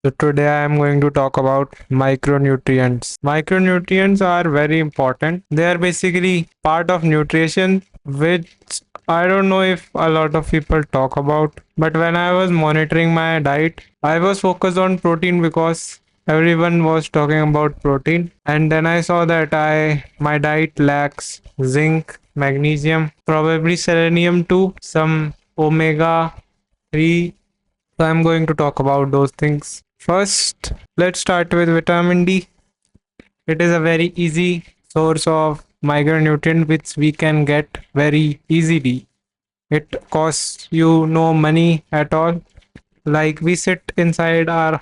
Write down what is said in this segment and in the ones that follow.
So today I am going to talk about micronutrients. Micronutrients are very important. They are basically part of nutrition, which I don't know if a lot of people talk about. But when I was monitoring my diet, I was focused on protein because everyone was talking about protein. And then I saw that my diet lacks zinc, magnesium, probably selenium too, some omega 3. So I'm going to talk about those things. First, let's start with vitamin D. It is a very easy source of micronutrient which we can get very easily. It costs you no money at all. Like we sit inside a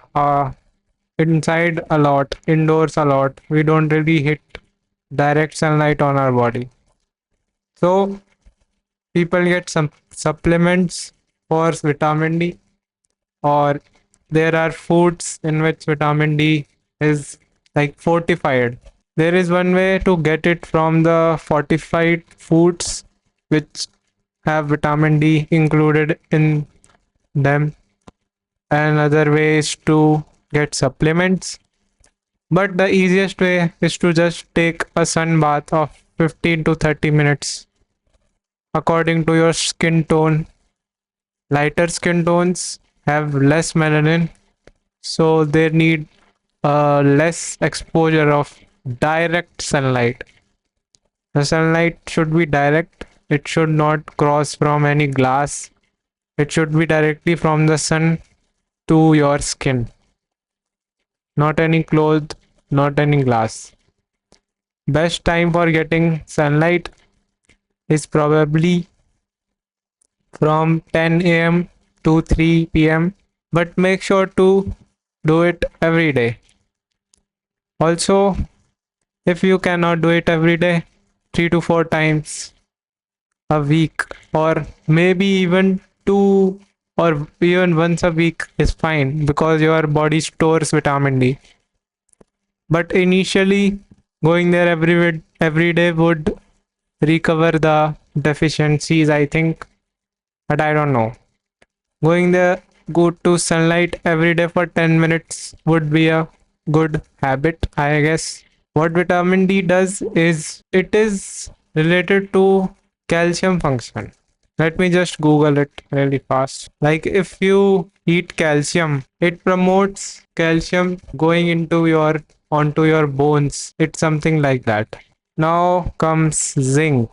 lot, indoors a lot. We don't really hit direct sunlight on our body. So people get some supplements for vitamin D, or there are foods in which vitamin D is like fortified. There is one way to get it from the fortified foods which have vitamin D included in them, and other ways to get supplements. But the easiest way is to just take a sun bath of 15 to 30 minutes according to your skin tone. Lighter skin tones have less melanin, so they need less exposure of direct sunlight. The sunlight should be direct, it should not cross from any glass, it should be directly from the sun to your skin, not any cloth, not any glass. Best time for getting sunlight is probably from 10 a.m. to 3 p.m., but make sure to do it every day. Also, if you cannot do it every day, 3 to 4 times a week, or maybe even two, or even once a week is fine because your body stores vitamin D. But initially, going there every day would recover the deficiencies, I think, but I don't know. Going there, go to sunlight every day for 10 minutes would be a good habit, I guess. What vitamin D does is it is related to calcium function. Let me just Google it really fast. Like if you eat calcium, it promotes calcium going into your onto your bones. It's something like that. Now comes zinc.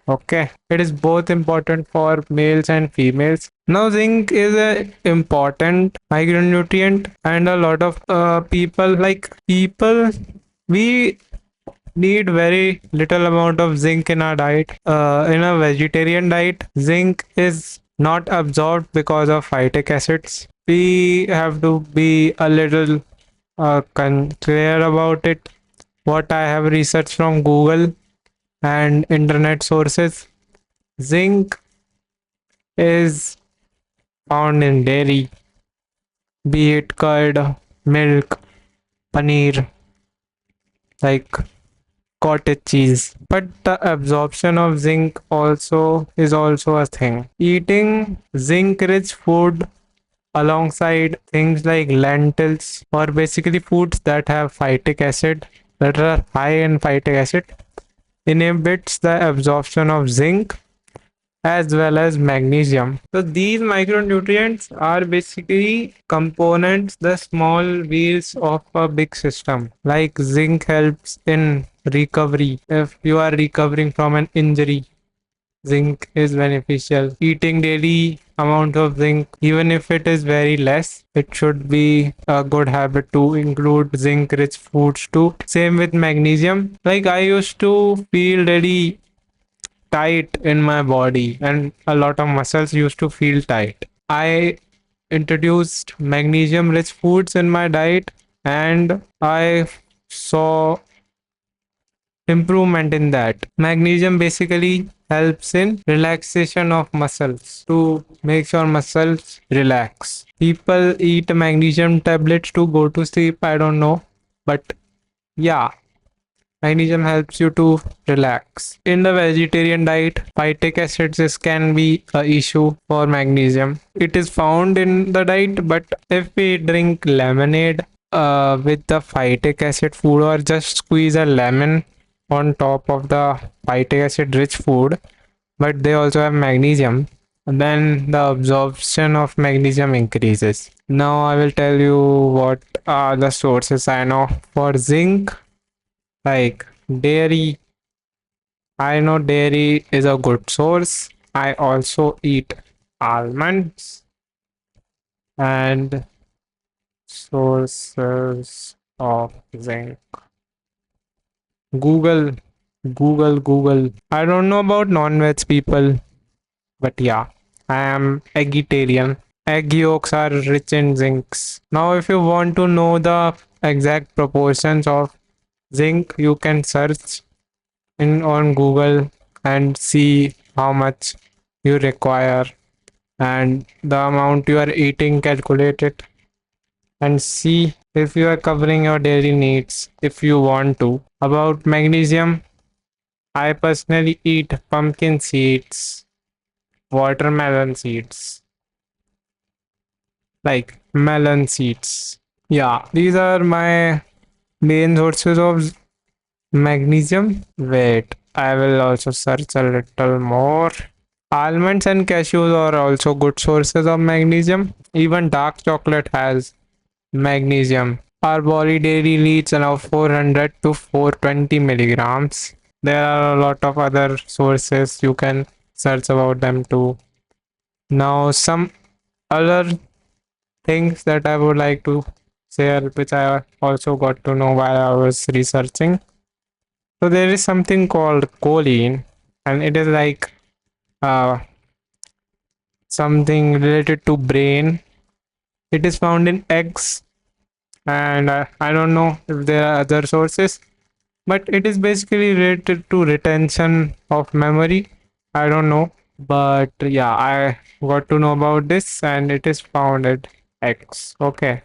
Okay, it is both important for males and females. Now, zinc is a important micronutrient, and a lot of people we need very little amount of zinc in our diet. In a vegetarian diet, zinc is not absorbed because of phytic acids. We have to be a little clear about it. What I have researched from Google and internet sources, zinc is found in dairy, be it curd, milk, paneer, like cottage cheese. But the absorption of zinc also is also a thing. Eating zinc rich food alongside things like lentils, or basically foods that have phytic acid, that are high in phytic acid, inhibits the absorption of zinc as well as magnesium. So these micronutrients are basically components, the small wheels of a big system. Like zinc helps in recovery. If you are recovering from an injury, zinc is beneficial. Eating daily amount of zinc, even if it is very less, it should be a good habit to include zinc rich foods too. Same with magnesium. Like I used to feel really tight in my body, and a lot of muscles used to feel tight. I introduced magnesium rich foods in my diet, and I saw improvement in that. Magnesium basically helps in relaxation of muscles, to make sure muscles relax. People eat magnesium tablets to go to sleep, I don't know, but yeah, Magnesium helps you to relax. In the vegetarian diet, phytic acids can be a issue for magnesium. It is found in the diet, but if we drink lemonade with the phytic acid food, or just squeeze a lemon on top of the phytic acid rich food, but they also have magnesium, then the absorption of magnesium increases. Now I will tell you what are the sources I know. For zinc, like dairy, I know dairy is a good source. I also eat almonds and sources of zinc. Google, Google. I don't know about non-veg people, but yeah, I am vegetarian. Egg yolks are rich in zincs. Now, if you want to know the exact proportions of zinc, you can search in on Google and see how much you require and the amount you are eating, calculate it and see if you are covering your daily needs if you want to. About magnesium, I personally eat pumpkin seeds, watermelon seeds, like melon seeds. Yeah, these are my main sources of magnesium. Wait, I will also search a little more. Almonds and cashews are also good sources of magnesium. Even dark chocolate has magnesium. Our body daily needs around 400 to 420 milligrams. There are a lot of other sources you can search about them too. Now, some other things that I would like to share, which I also got to know while I was researching. So, there is something called choline, and it is like uh, something related to brain. It is found in eggs, and I don't know if there are other sources, but it is basically related to retention of memory. I don't know, but yeah, I got to know about this, and it is found at eggs. Okay.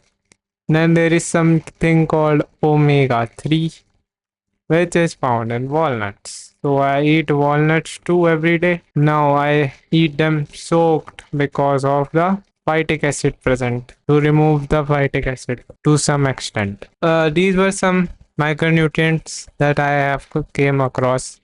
Then there is something called omega 3, which is found in walnuts. So I eat walnuts too every day. Now I eat them soaked because of the phytic acid present to remove the phytic acid to some extent. These were some micronutrients that I have came across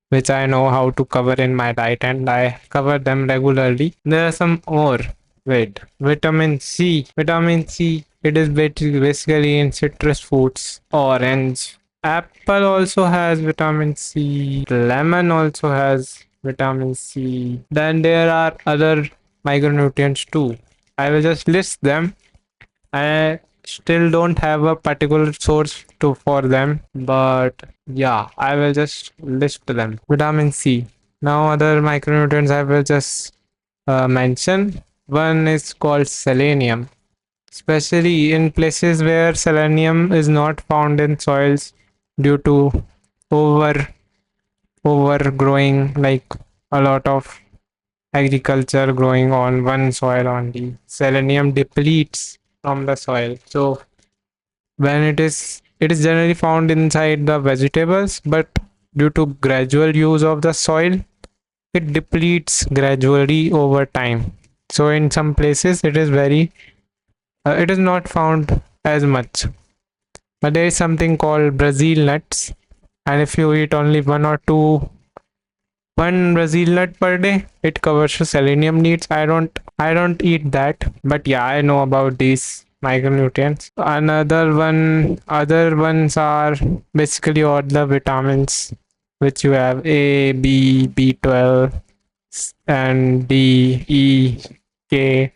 which I know how to cover in my diet and I cover them regularly. There are some more. Wait, vitamin C. Vitamin C. It is basically in citrus fruits. Orange. Apple also has vitamin C. Lemon also has vitamin C. Then there are other micronutrients too. I will just list them. I still don't have a particular source to for them, but yeah, I will just list them. Vitamin C. Now other micronutrients I will just mention. One is called selenium, especially in places where selenium is not found in soils due to over overgrowing, like a lot of agriculture growing on one soil only. Selenium depletes from the soil. So when it is generally found inside the vegetables, but due to gradual use of the soil, it depletes gradually over time. So in some places it is not found as much. But there is something called Brazil nuts, and if you eat only one Brazil nut per day, it covers your selenium needs. I don't eat that, but yeah, I know about these micronutrients. Other ones are basically all the vitamins which you have A, B, B12, and D, E, K.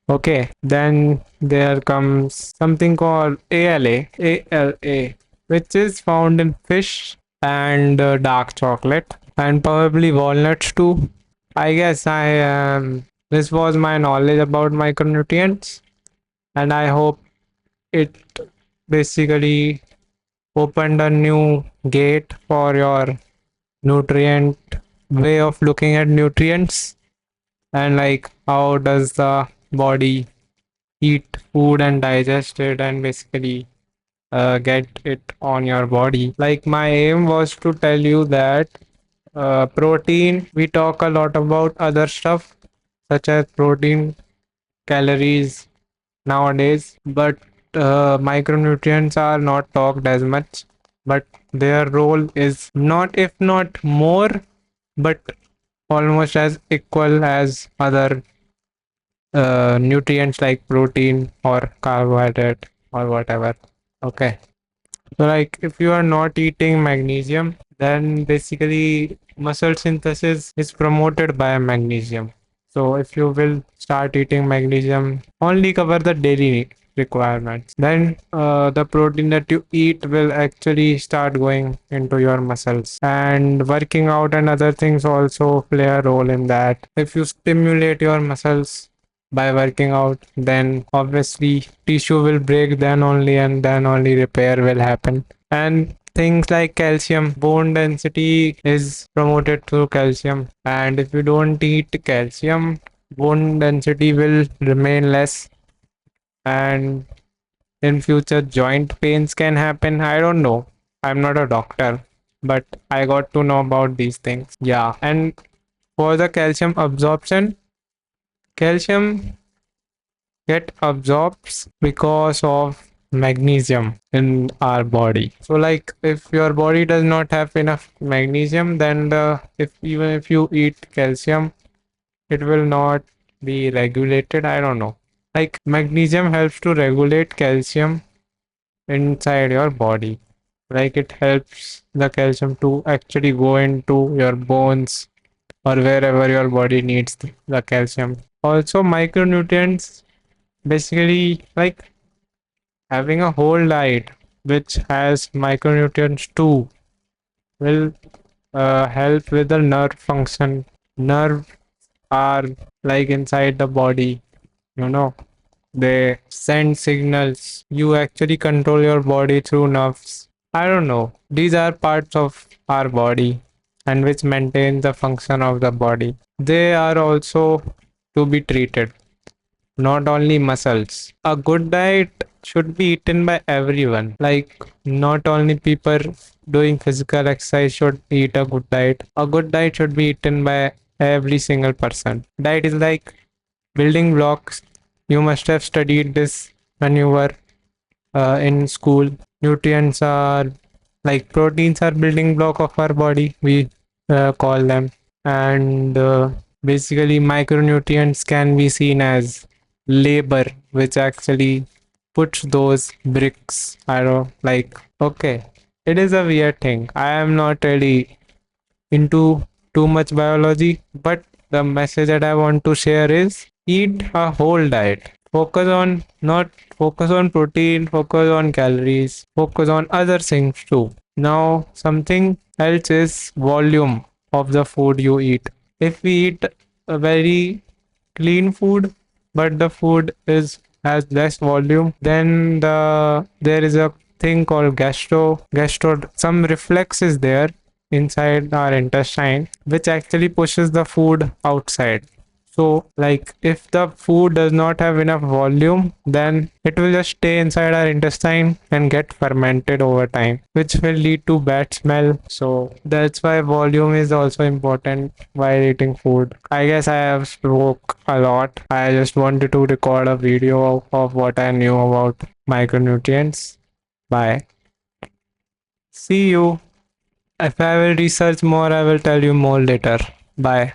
Okay, then there comes something called ALA, which is found in fish and dark chocolate and probably walnuts too. I guess this was my knowledge about micronutrients, and I hope it basically opened a new gate for your nutrient way of looking at nutrients and like how does the body eat food and digest it and basically get it on your body. Like my aim was to tell you that protein, we talk a lot about other stuff such as protein, calories nowadays, but micronutrients are not talked as much. But their role is not, if not more, but almost as equal as other nutrients like protein or carbohydrate or whatever. Okay. So, like, if you are not eating magnesium, then basically muscle synthesis is promoted by magnesium. So, if you will start eating magnesium, only cover the daily requirements, then the protein that you eat will actually start going into your muscles. And working out and other things also play a role in that. If you stimulate your muscles by working out, then obviously tissue will break, then only and then only repair will happen. And things like calcium, bone density is promoted through calcium, and if you don't eat calcium, bone density will remain less, and in future joint pains can happen. I don't know, I'm not a doctor, but I got to know about these things. Yeah. And for the calcium absorption, calcium get absorbs because of magnesium in our body. So like if your body does not have enough magnesium, then if even if you eat calcium, it will not be regulated. I don't know. Like magnesium helps to regulate calcium inside your body. Like it helps the calcium to actually go into your bones or wherever your body needs the calcium. Also micronutrients, basically like having a whole diet which has micronutrients too will help with the nerve function. Nerve are like inside the body, you know, they send signals. You actually control your body through nerves. I don't know. These are parts of our body and which maintain the function of the body. They are also to be treated, not only muscles. A good diet should be eaten by everyone. Like, not only people doing physical exercise should eat a good diet. A good diet should be eaten by every single person. Diet is like building blocks. You must have studied this when you were in school. Nutrients are like proteins are building block of our body. We call them, and basically micronutrients can be seen as labor, which actually puts those bricks. I don't like. Okay, it is a weird thing. I am not really into too much biology, but the message that I want to share is eat a whole diet. Focus on not focus on protein, focus on calories, focus on other things too. Now, something else is volume of the food you eat. If we eat a very clean food, but the food is has less volume, then there is a thing called gastro some reflex is there inside our intestine which actually pushes the food outside. So, like, if the food does not have enough volume, then it will just stay inside our intestine and get fermented over time, which will lead to bad smell. So, that's why volume is also important while eating food. I guess I have spoke a lot. I just wanted to record a video of what I knew about micronutrients. Bye. See you. If I will research more, I will tell you more later. Bye.